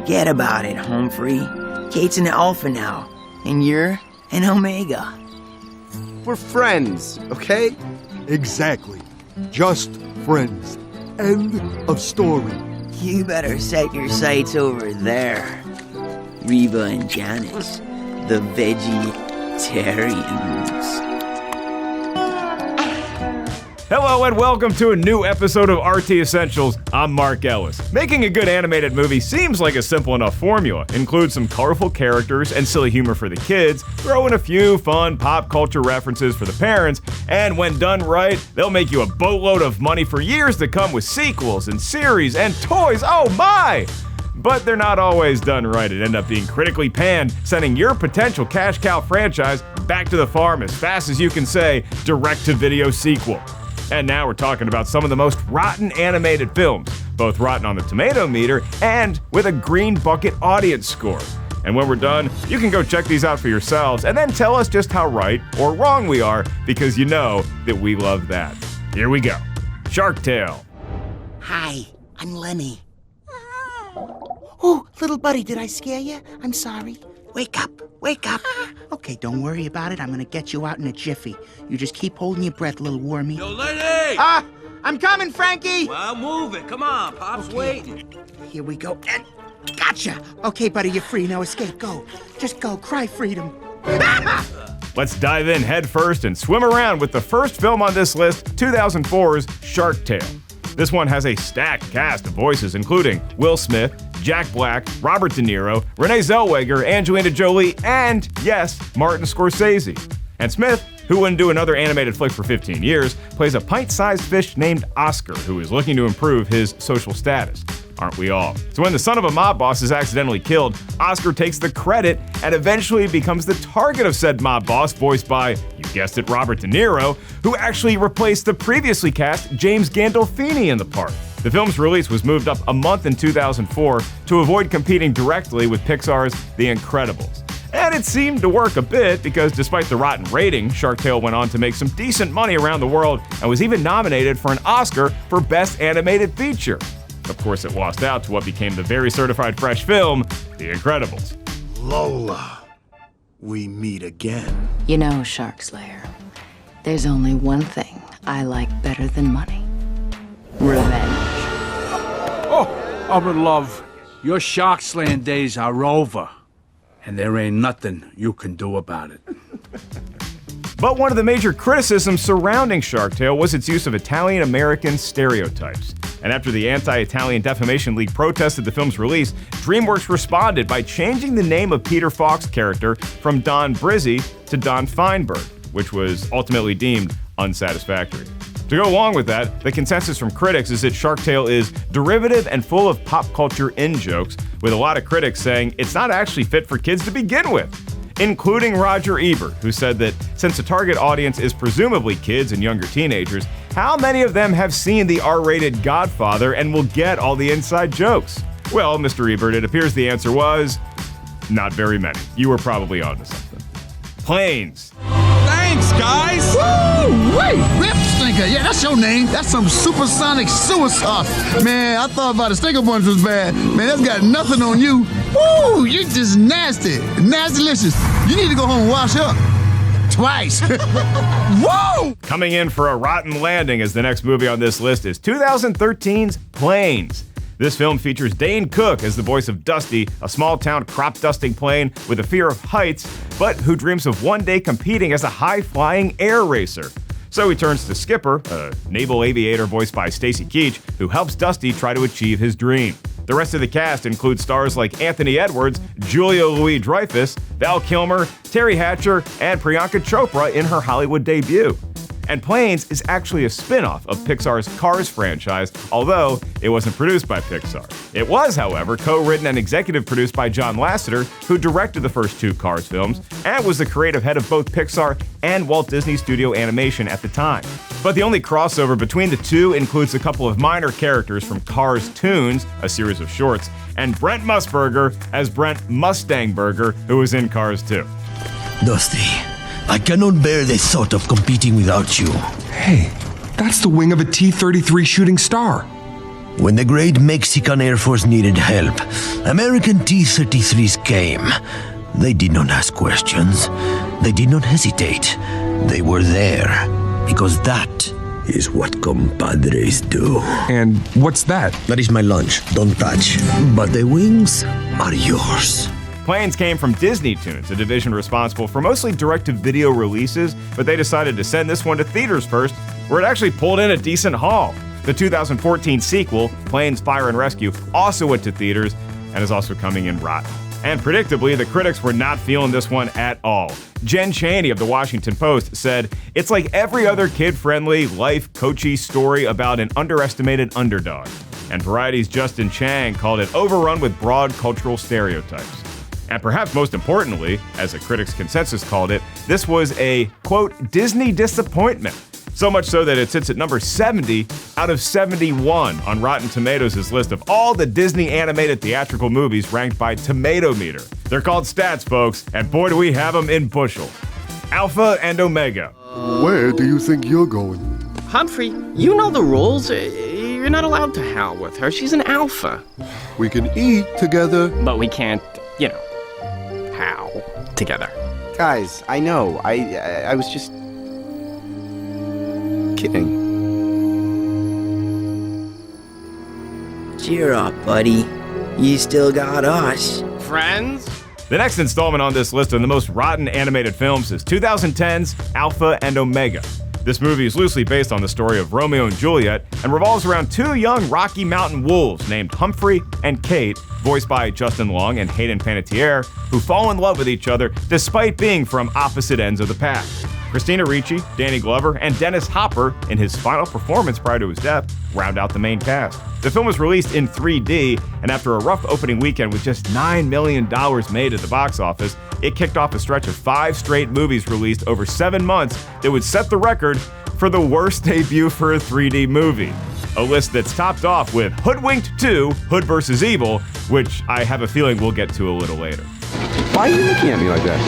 Forget about it, Humphrey. Kate's an alpha now, and you're an omega. We're friends, okay? Exactly. Just friends. End of story. You better set your sights over there. Reba and Janice, the vegetarians. Hello and welcome to a new episode of RT Essentials. I'm Mark Ellis. Making a good animated movie seems like a simple enough formula. Include some colorful characters and silly humor for the kids, throw in a few fun pop culture references for the parents, and when done right, they'll make you a boatload of money for years to come with sequels and series and toys. Oh my! But they're not always done right and end up being critically panned, sending your potential cash cow franchise back to the farm as fast as you can say, direct-to-video sequel. And now we're talking about some of the most rotten animated films, both rotten on the tomato meter and with a green bucket audience score. And when we're done, you can go check these out for yourselves and then tell us just how right or wrong we are, because you know that we love that. Here we go. Shark Tale. Hi, I'm Lenny. Oh, little buddy, did I scare you? I'm sorry. Wake up, wake up. Okay, don't worry about it. I'm gonna get you out in a jiffy. You just keep holding your breath, little wormy. Yo, Lenny! I'm coming, Frankie! Well, move it. Come on, Pop's waiting. Here we go. And gotcha! Okay, buddy, you're free. Now escape. Go. Just go. Cry freedom. Let's dive in head first and swim around with the first film on this list, 2004's Shark Tale. This one has a stacked cast of voices, including Will Smith, Jack Black, Robert De Niro, Renee Zellweger, Angelina Jolie, and, yes, Martin Scorsese. And Smith, who wouldn't do another animated flick for 15 years, plays a pint-sized fish named Oscar, who is looking to improve his social status. Aren't we all? So when the son of a mob boss is accidentally killed, Oscar takes the credit and eventually becomes the target of said mob boss, voiced by, you guessed it, Robert De Niro, who actually replaced the previously cast James Gandolfini in the part. The film's release was moved up a month in 2004 to avoid competing directly with Pixar's The Incredibles. And it seemed to work a bit because despite the rotten rating, Shark Tale went on to make some decent money around the world and was even nominated for an Oscar for Best Animated Feature. Of course, it lost out to what became the very certified fresh film, The Incredibles. Lola, we meet again. You know, Shark Slayer, there's only one thing I like better than money. Revenge. Oh, I'm in love. Your shark slaying days are over, and there ain't nothing you can do about it. But one of the major criticisms surrounding Shark Tale was its use of Italian-American stereotypes. And after the Anti-Italian Defamation League protested the film's release, DreamWorks responded by changing the name of Peter Falk's character from Don Brizzi to Don Feinberg, which was ultimately deemed unsatisfactory. To go along with that, the consensus from critics is that Shark Tale is derivative and full of pop culture in-jokes, with a lot of critics saying it's not actually fit for kids to begin with, including Roger Ebert, who said that since the target audience is presumably kids and younger teenagers, how many of them have seen the R-rated Godfather and will get all the inside jokes? Well, Mr. Ebert, it appears the answer was not very many. You were probably onto something. Planes. Thanks, guys! Woo! Wait! Rip Stinker! Yeah, that's your name. That's some supersonic sewer sauce. Man, I thought about the Stinker Bunch was bad. Man, that's got nothing on you. Woo! You're just nasty. Nasty-licious. You need to go home and wash up. Twice. Whoa! Coming in for a rotten landing as the next movie on this list is 2013's Planes. This film features Dane Cook as the voice of Dusty, a small-town crop-dusting plane with a fear of heights, but who dreams of one day competing as a high-flying air racer. So he turns to Skipper, a naval aviator voiced by Stacy Keach, who helps Dusty try to achieve his dream. The rest of the cast includes stars like Anthony Edwards, Julia Louis-Dreyfus, Val Kilmer, Terry Hatcher, and Priyanka Chopra in her Hollywood debut. And Planes is actually a spin-off of Pixar's Cars franchise, although it wasn't produced by Pixar. It was, however, co-written and executive produced by John Lasseter, who directed the first two Cars films, and was the creative head of both Pixar and Walt Disney Studio Animation at the time. But the only crossover between the two includes a couple of minor characters from Cars Toons, a series of shorts, and Brent Musburger as Brent Mustang Burger, who was in Cars 2. Dusty, I cannot bear the thought of competing without you. Hey, that's the wing of a T-33 shooting star. When the great Mexican Air Force needed help, American T-33s came. They did not ask questions. They did not hesitate. They were there because that is what compadres do. And what's that? That is my lunch. Don't touch. But the wings are yours. Planes came from Disney Toons, a division responsible for mostly direct-to-video releases, but they decided to send this one to theaters first, where it actually pulled in a decent haul. The 2014 sequel, Planes, Fire and Rescue, also went to theaters and is also coming in rotten. And predictably, the critics were not feeling this one at all. Jen Chaney of the Washington Post said, "It's like every other kid-friendly, life-coachy story about an underestimated underdog." And Variety's Justin Chang called it overrun with broad cultural stereotypes. And perhaps most importantly, as the critics' consensus called it, this was a, quote, Disney disappointment. So much so that it sits at number 70 out of 71 on Rotten Tomatoes' list of all the Disney animated theatrical movies ranked by Tomato Meter. They're called stats, folks, and boy do we have them in bushel. Alpha and Omega. Where do you think you're going? Humphrey, you know the rules. You're not allowed to howl with her. She's an alpha. We can eat together. But we can't, howl together. Guys, I know. I was just kidding. Cheer up, buddy. You still got us. Friends? The next installment on this list of the most rotten animated films is 2010's Alpha and Omega. This movie is loosely based on the story of Romeo and Juliet and revolves around two young Rocky Mountain wolves named Humphrey and Kate, voiced by Justin Long and Hayden Panettiere, who fall in love with each other despite being from opposite ends of the pack. Christina Ricci, Danny Glover, and Dennis Hopper, in his final performance prior to his death, round out the main cast. The film was released in 3D, and after a rough opening weekend with just $9 million made at the box office, it kicked off a stretch of 5 straight movies released over 7 months that would set the record for the worst debut for a 3D movie. A list that's topped off with Hoodwinked 2, Hood vs. Evil, which I have a feeling we'll get to a little later. Why are you looking at me like that?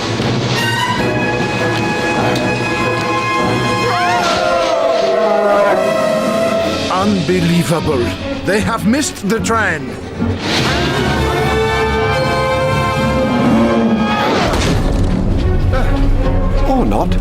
Unbelievable. They have missed the train. Or not.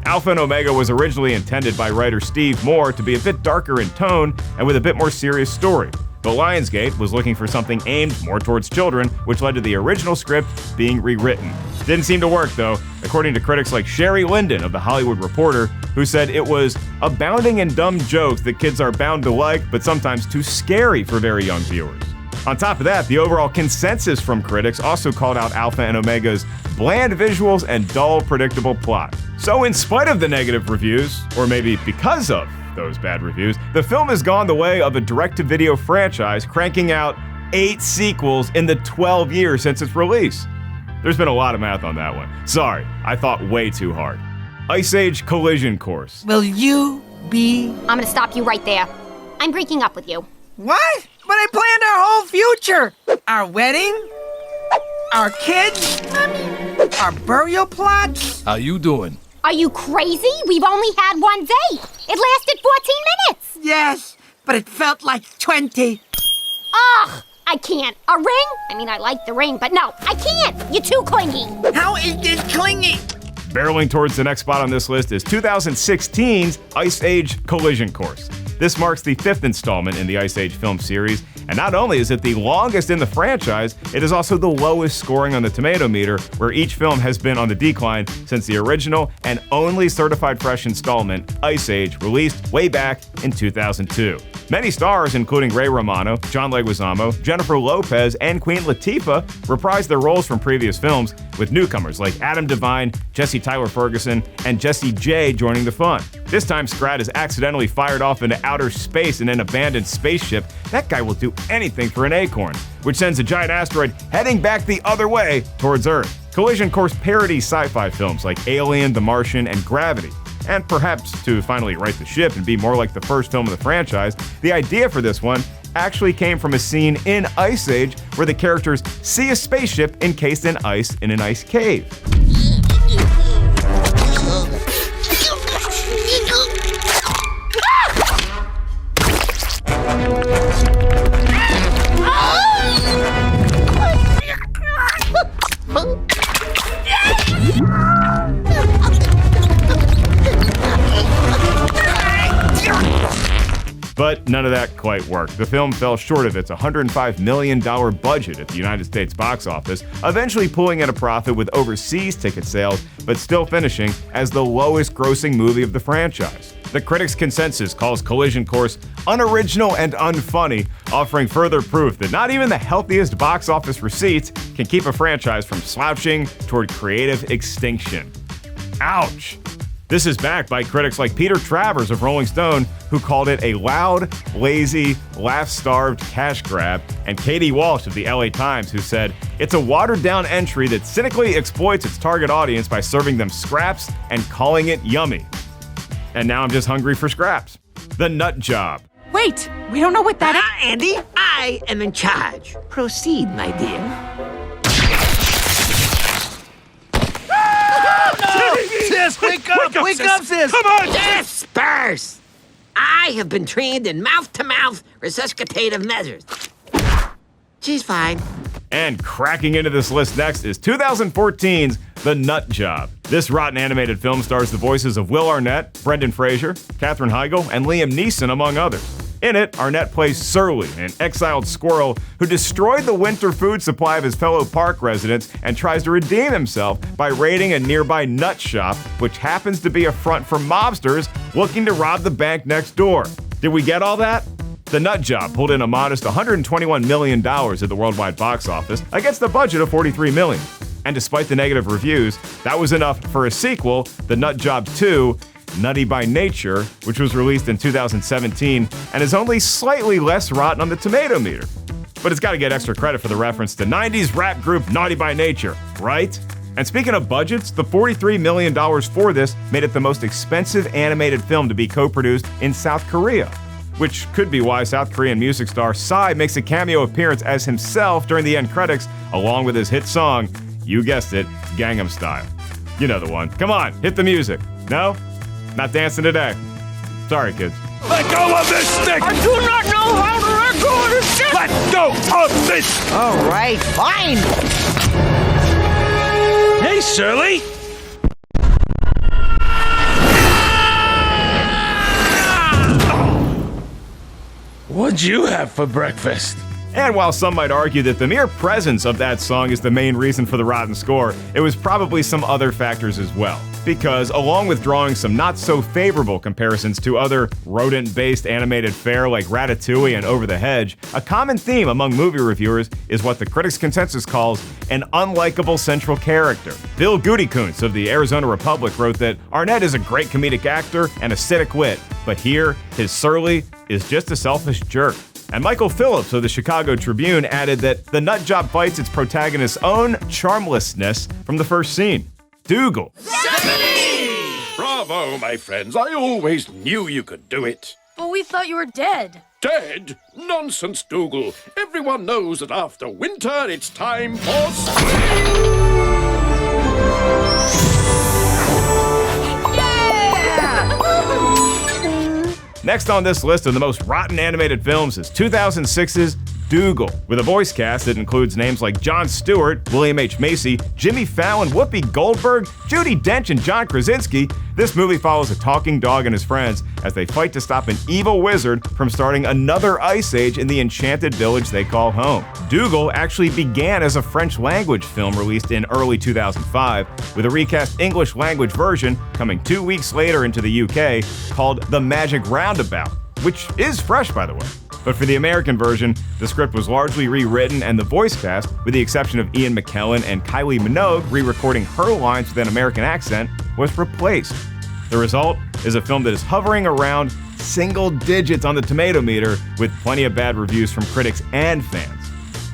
Alpha and Omega was originally intended by writer Steve Moore to be a bit darker in tone and with a bit more serious story. But Lionsgate was looking for something aimed more towards children, which led to the original script being rewritten. Didn't seem to work, though, according to critics like Sherry Linden of The Hollywood Reporter, who said it was abounding in dumb jokes that kids are bound to like, but sometimes too scary for very young viewers. On top of that, the overall consensus from critics also called out Alpha and Omega's bland visuals and dull, predictable plot. So in spite of the negative reviews, or maybe because of those bad reviews, the film has gone the way of a direct-to-video franchise, cranking out 8 sequels in the 12 years since its release. There's been a lot of math on that one. Sorry, I thought way too hard. Ice Age Collision Course. Will you be... I'm gonna stop you right there. I'm breaking up with you. What? But I planned our whole future. Our wedding, our kids, our burial plots. How you doing? Are you crazy? We've only had one date. It lasted 14 minutes. Yes, but it felt like 20. Ugh, I can't. A ring? I mean, I like the ring, but no, I can't. You're too clingy. How is this clingy? Barreling towards the next spot on this list is 2016's Ice Age Collision Course. This marks the 5th installment in the Ice Age film series, and not only is it the longest in the franchise, it is also the lowest scoring on the Tomato Meter, where each film has been on the decline since the original and only certified fresh installment, Ice Age, released way back in 2002. Many stars, including Ray Romano, John Leguizamo, Jennifer Lopez, and Queen Latifah, reprised their roles from previous films, with newcomers like Adam Devine, Jesse Tyler Ferguson, and Jessie J joining the fun. This time, Scrat is accidentally fired off into outer space in an abandoned spaceship. That guy will do anything for an acorn, which sends a giant asteroid heading back the other way towards Earth. Collision Course parodies sci-fi films like Alien, The Martian, and Gravity. And perhaps to finally right the ship and be more like the first film of the franchise, the idea for this one actually came from a scene in Ice Age where the characters see a spaceship encased in ice in an ice cave. But none of that quite worked. The film fell short of its $105 million budget at the United States box office, eventually pulling in a profit with overseas ticket sales, but still finishing as the lowest grossing movie of the franchise. The critics' consensus calls Collision Course unoriginal and unfunny, offering further proof that not even the healthiest box office receipts can keep a franchise from slouching toward creative extinction. Ouch! This is backed by critics like Peter Travers of Rolling Stone, who called it a loud, lazy, laugh-starved cash grab, and Katie Walsh of the LA Times, who said, "It's a watered-down entry that cynically exploits its target audience by serving them scraps and calling it yummy." And now I'm just hungry for scraps. The Nut Job. Wait, we don't know what that is. Andy, I am in charge. Proceed, my dear. Sis, wake up! Wake up, sis! Come on! Disperse! I have been trained in mouth-to-mouth resuscitative measures. She's fine. And cracking into this list next is 2014's The Nut Job. This rotten animated film stars the voices of Will Arnett, Brendan Fraser, Katherine Heigl, and Liam Neeson, among others. In it, Arnett plays Surly, an exiled squirrel who destroyed the winter food supply of his fellow park residents and tries to redeem himself by raiding a nearby nut shop, which happens to be a front for mobsters looking to rob the bank next door. Did we get all that? The Nut Job pulled in a modest $121 million at the worldwide box office against a budget of $43 million. And despite the negative reviews, that was enough for a sequel, The Nut Job 2, Nutty by Nature, which was released in 2017 and is only slightly less rotten on the tomato meter. But it's got to get extra credit for the reference to 90s rap group Naughty by Nature, right? And speaking of budgets, the $43 million for this made it the most expensive animated film to be co-produced in South Korea, which could be why South Korean music star Psy makes a cameo appearance as himself during the end credits, along with his hit song, you guessed it, Gangnam Style. You know the one. Come on, hit the music. No? Not dancing today. Sorry, kids. Let go of this stick! I do not know how to let go of this shit! Let go of this! All right, fine. Hey, Surly! What'd you have for breakfast? And while some might argue that the mere presence of that song is the main reason for the rotten score, it was probably some other factors as well. Because, along with drawing some not-so-favorable comparisons to other rodent-based animated fare like Ratatouille and Over the Hedge, a common theme among movie reviewers is what the critics' consensus calls an unlikable central character. Bill Gutekunst of the Arizona Republic wrote that Arnett is a great comedic actor and acidic wit, but here, his Surly is just a selfish jerk. And Michael Phillips of the Chicago Tribune added that the nut job fights its protagonist's own charmlessness from the first scene. Doogal. Bravo, my friends. I always knew you could do it. But we thought you were dead. Dead? Nonsense, Doogal. Everyone knows that after winter, it's time for spring. Next on this list of the most rotten animated films is 2006's Doogal, with a voice cast that includes names like Jon Stewart, William H. Macy, Jimmy Fallon, Whoopi Goldberg, Judi Dench, and John Krasinski. This movie follows a talking dog and his friends as they fight to stop an evil wizard from starting another ice age in the enchanted village they call home. Doogal actually began as a French language film released in early 2005, with a recast English language version coming 2 weeks later into the UK called The Magic Roundabout, which is fresh, by the way. But for the American version, the script was largely rewritten and the voice cast, with the exception of Ian McKellen and Kylie Minogue re-recording her lines with an American accent, was replaced. The result is a film that is hovering around single digits on the tomato meter, with plenty of bad reviews from critics and fans.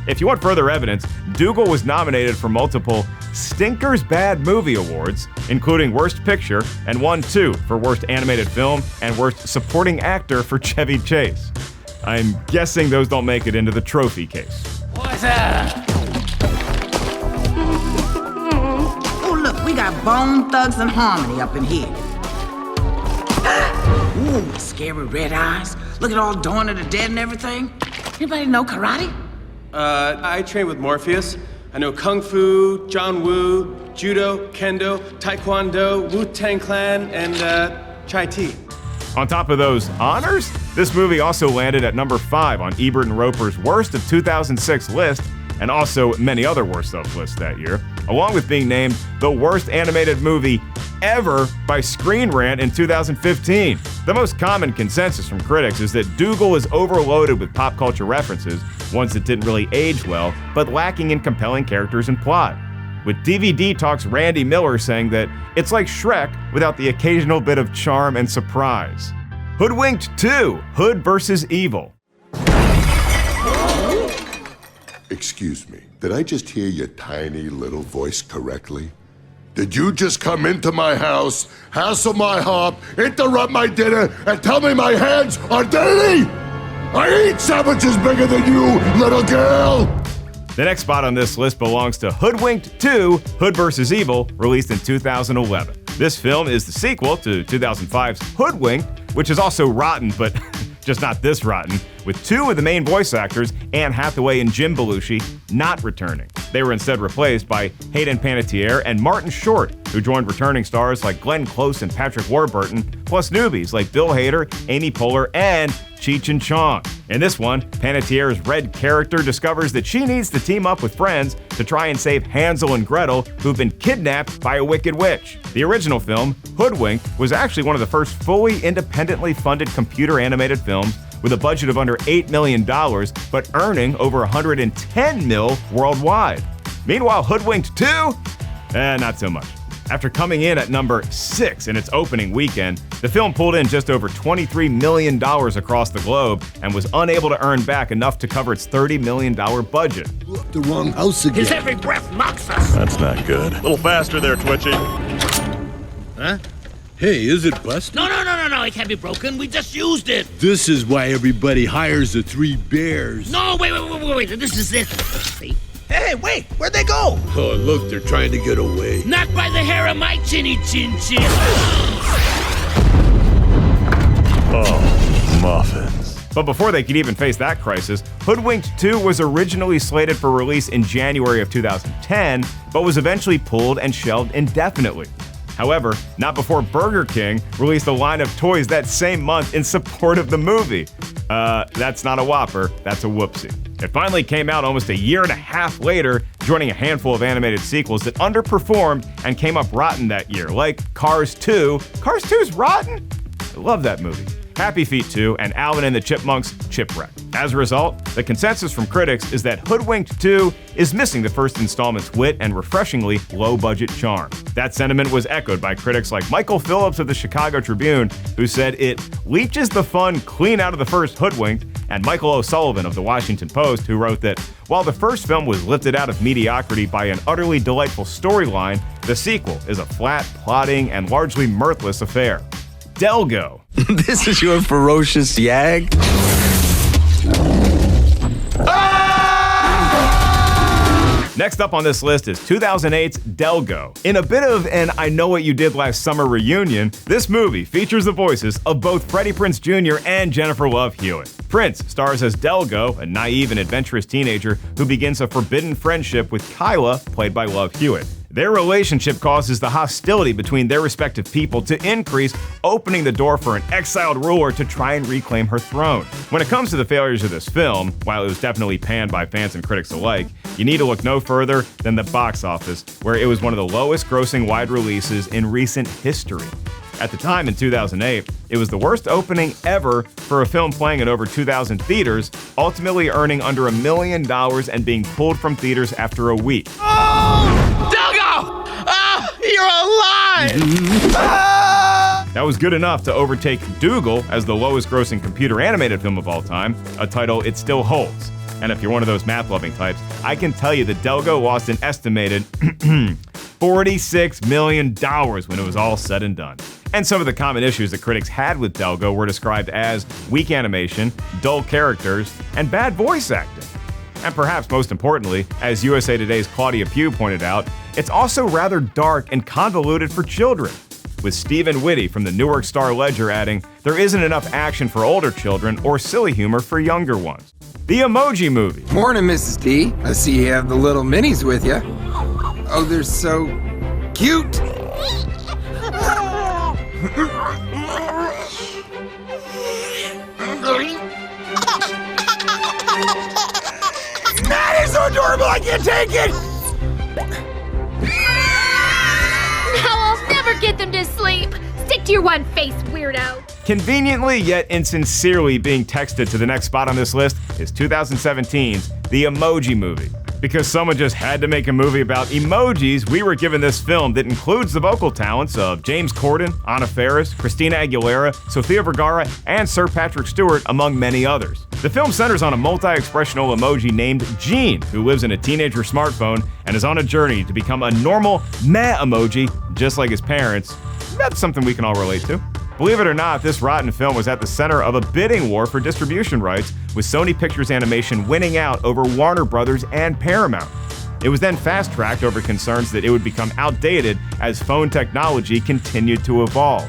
If you want further evidence, Doogal was nominated for multiple Stinkers Bad Movie Awards, including Worst Picture, and won 2 for Worst Animated Film and Worst Supporting Actor for Chevy Chase. I'm guessing those don't make it into the trophy case. What's that? Oh, look, we got Bone Thugs and Harmony up in here. Ooh, scary red eyes. Look at all Dawn of the Dead and everything. Anybody know karate? I train with Morpheus. I know Kung Fu, John Woo, Judo, Kendo, Taekwondo, Wu-Tang Clan, and Chai Tea. On top of those honors, this movie also landed at number 5 on Ebert and Roper's Worst of 2006 list, and also many other worst of lists that year, along with being named the worst animated movie ever by Screen Rant in 2015. The most common consensus from critics is that Doogal is overloaded with pop culture references, ones that didn't really age well, but lacking in compelling characters and plot. With DVD Talk's Randy Miller saying that it's like Shrek without the occasional bit of charm and surprise. Hoodwinked 2, Hood vs. Evil. Excuse me, did I just hear your tiny little voice correctly? Did you just come into my house, hassle my hop, interrupt my dinner, and tell me my hands are dirty? I eat sandwiches bigger than you, little girl! The next spot on this list belongs to Hoodwinked 2, Hood vs. Evil, released in 2011. This film is the sequel to 2005's Hoodwinked, which is also rotten, but just not this rotten, with 2 of the main voice actors, Anne Hathaway and Jim Belushi, not returning. They were instead replaced by Hayden Panettiere and Martin Short, who joined returning stars like Glenn Close and Patrick Warburton, plus newbies like Bill Hader, Amy Poehler, and Cheech and Chong. In this one, Panettiere's Red character discovers that she needs to team up with friends to try and save Hansel and Gretel, who've been kidnapped by a wicked witch. The original film, Hoodwinked, was actually one of the first fully independently funded computer animated films with a budget of under $8 million, but earning over $110 million worldwide. Meanwhile, Hoodwinked 2? Not so much. After coming in at number 6 in its opening weekend, the film pulled in just over $23 million across the globe and was unable to earn back enough to cover its $30 million budget. The wrong house again. His every breath mocks us. That's not good. A little faster there, Twitchy. Huh? Hey, is it busted? No, it can't be broken. We just used it. This is why everybody hires the 3 bears. No, wait. This is it. See? Hey, wait, where'd they go? Oh, look, they're trying to get away. Not by the hair of my chinny chin chin. Oh, muffins. But before they could even face that crisis, Hoodwinked 2 was originally slated for release in January of 2010, but was eventually pulled and shelved indefinitely. However, not before Burger King released a line of toys that same month in support of the movie. That's not a Whopper, that's a whoopsie. It finally came out almost a year and a half later, joining a handful of animated sequels that underperformed and came up rotten that year, like Cars 2. Cars 2's rotten? I love that movie. Happy Feet 2, and Alvin and the Chipmunks Chipwreck. As a result, the consensus from critics is that Hoodwinked 2 is missing the first installment's wit and refreshingly low-budget charm. That sentiment was echoed by critics like Michael Phillips of the Chicago Tribune, who said it leeches the fun clean out of the first Hoodwinked, and Michael O'Sullivan of the Washington Post, who wrote that while the first film was lifted out of mediocrity by an utterly delightful storyline, the sequel is a flat, plodding, and largely mirthless affair. Delgo. This is your ferocious yag? Next up on this list is 2008's Delgo. In a bit of an I Know What You Did Last Summer reunion, this movie features the voices of both Freddie Prinze Jr. and Jennifer Love Hewitt. Prince stars as Delgo, a naive and adventurous teenager who begins a forbidden friendship with Kyla, played by Love Hewitt. Their relationship causes the hostility between their respective people to increase, opening the door for an exiled ruler to try and reclaim her throne. When it comes to the failures of this film, while it was definitely panned by fans and critics alike, you need to look no further than the box office, where it was one of the lowest grossing wide releases in recent history. At the time, in 2008, it was the worst opening ever for a film playing in over 2,000 theaters, ultimately earning under $1 million and being pulled from theaters after a week. Delgo! You're alive! That was good enough to overtake Doogal as the lowest grossing computer animated film of all time, a title it still holds. And if you're one of those math-loving types, I can tell you that Delgo lost an estimated $46 million when it was all said and done. And some of the common issues that critics had with Delgo were described as weak animation, dull characters, and bad voice acting. And perhaps most importantly, as USA Today's Claudia Pugh pointed out, it's also rather dark and convoluted for children, with Stephen Whitty from the Newark Star-Ledger adding, there isn't enough action for older children or silly humor for younger ones. The Emoji Movie. Morning, Mrs. D. I see you have the little minis with you. Oh, they're so cute. I can't take it! Now I'll never get them to sleep. Stick to your one face, weirdo. Conveniently yet insincerely being texted to the next spot on this list is 2017's The Emoji Movie. Because someone just had to make a movie about emojis, we were given this film that includes the vocal talents of James Corden, Anna Faris, Christina Aguilera, Sofia Vergara, and Sir Patrick Stewart, among many others. The film centers on a multi-expressional emoji named Jean, who lives in a teenager smartphone and is on a journey to become a normal meh emoji, just like his parents. That's something we can all relate to. Believe it or not, this rotten film was at the center of a bidding war for distribution rights, with Sony Pictures Animation winning out over Warner Brothers and Paramount. It was then fast-tracked over concerns that it would become outdated as phone technology continued to evolve.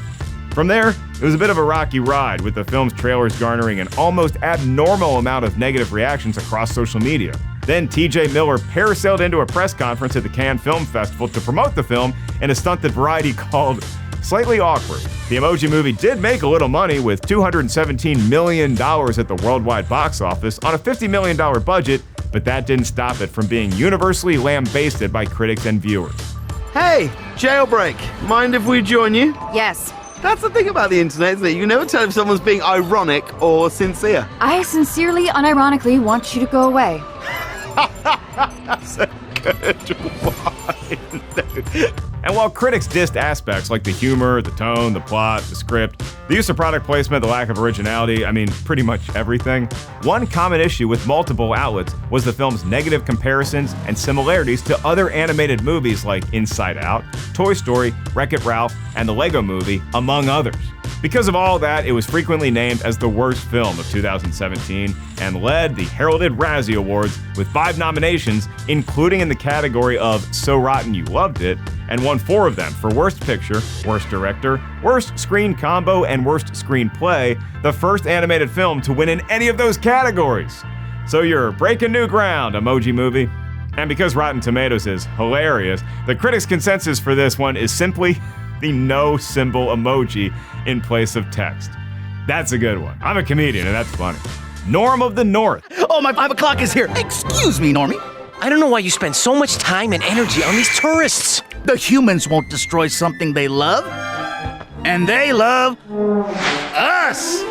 From there, it was a bit of a rocky ride, with the film's trailers garnering an almost abnormal amount of negative reactions across social media. Then TJ Miller parasailed into a press conference at the Cannes Film Festival to promote the film in a stunt that Variety called slightly awkward. The Emoji Movie did make a little money, with $217 million at the worldwide box office on a $50 million budget, but that didn't stop it from being universally lambasted by critics and viewers. Hey, jailbreak. Mind if we join you? Yes. That's the thing about the internet, isn't it? You can never tell if someone's being ironic or sincere. I sincerely, unironically want you to go away. That's a good one. And while critics dissed aspects like the humor, the tone, the plot, the script, the use of product placement, the lack of originality, pretty much everything, one common issue with multiple outlets was the film's negative comparisons and similarities to other animated movies like Inside Out, Toy Story, Wreck-It Ralph, and The Lego Movie, among others. Because of all that, it was frequently named as the worst film of 2017 and led the heralded Razzie Awards with 5 nominations, including in the category of So Rotten You Loved It, and won 4 of them for Worst Picture, Worst Director, Worst Screen Combo, and Worst Screenplay, the first animated film to win in any of those categories. So you're breaking new ground, Emoji Movie. And because Rotten Tomatoes is hilarious, the critics' consensus for this one is simply the no symbol emoji in place of text. That's a good one. I'm a comedian, and that's funny. Norm of the North. Oh, my 5 o'clock is here. Excuse me, Normie. I don't know why you spend so much time and energy on these tourists. The humans won't destroy something they love. And they love us.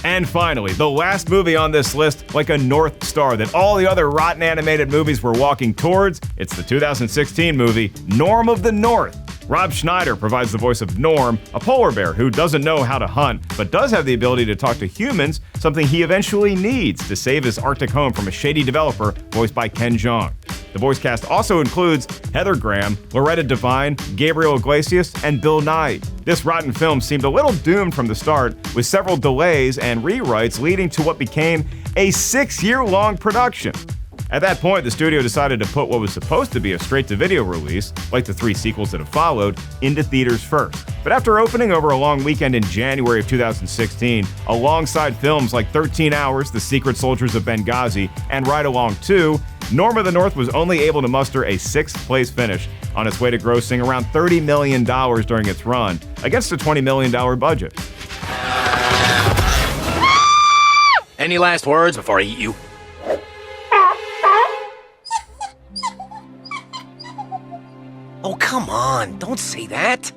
And finally, the last movie on this list, like a North Star that all the other rotten animated movies were walking towards, it's the 2016 movie Norm of the North. Rob Schneider provides the voice of Norm, a polar bear who doesn't know how to hunt, but does have the ability to talk to humans, something he eventually needs to save his Arctic home from a shady developer, voiced by Ken Jeong. The voice cast also includes Heather Graham, Loretta Devine, Gabriel Iglesias, and Bill Nighy. This rotten film seemed a little doomed from the start, with several delays and rewrites leading to what became a 6-year-long production. At that point, the studio decided to put what was supposed to be a straight-to-video release, like the 3 sequels that have followed, into theaters first. But after opening over a long weekend in January of 2016, alongside films like 13 Hours, The Secret Soldiers of Benghazi, and Ride Along 2, Norm of the North was only able to muster a 6th-place finish on its way to grossing around $30 million during its run, against a $20 million budget. Any last words before I eat you? Oh, come on, don't say that.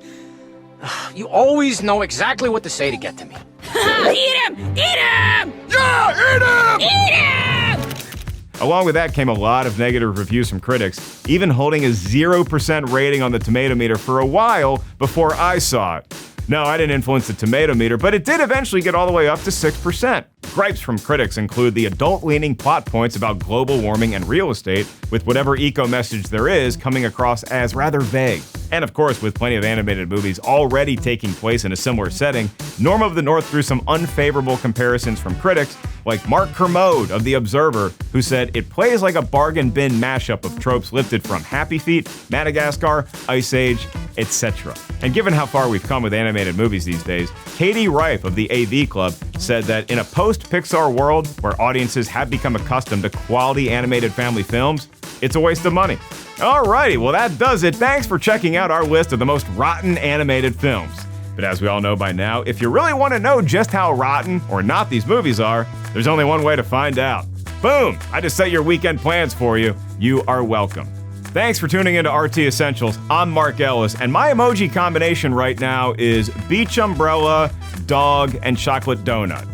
You always know exactly what to say to get to me. Eat him! Eat him! Yeah, eat him! Eat him! Along with that came a lot of negative reviews from critics, even holding a 0% rating on the tomato meter for a while before I saw it. No, I didn't influence the tomato meter, but it did eventually get all the way up to 6%. Gripes from critics include the adult-leaning plot points about global warming and real estate, with whatever eco-message there is coming across as rather vague. And of course, with plenty of animated movies already taking place in a similar setting, Norm of the North drew some unfavorable comparisons from critics, like Mark Kermode of The Observer, who said it plays like a bargain bin mashup of tropes lifted from Happy Feet, Madagascar, Ice Age, etc. And given how far we've come with animated movies these days, Katie Rife of the AV Club said that in a post-Pixar world where audiences have become accustomed to quality animated family films, it's a waste of money. Alrighty, well that does it. Thanks for checking out our list of the most rotten animated films. But as we all know by now, if you really want to know just how rotten or not these movies are, there's only one way to find out. Boom! I just set your weekend plans for you. You are welcome. Thanks for tuning into RT Essentials. I'm Mark Ellis, and my emoji combination right now is beach umbrella, dog, and chocolate donut.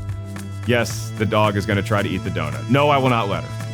Yes, the dog is going to try to eat the donut. No, I will not let her.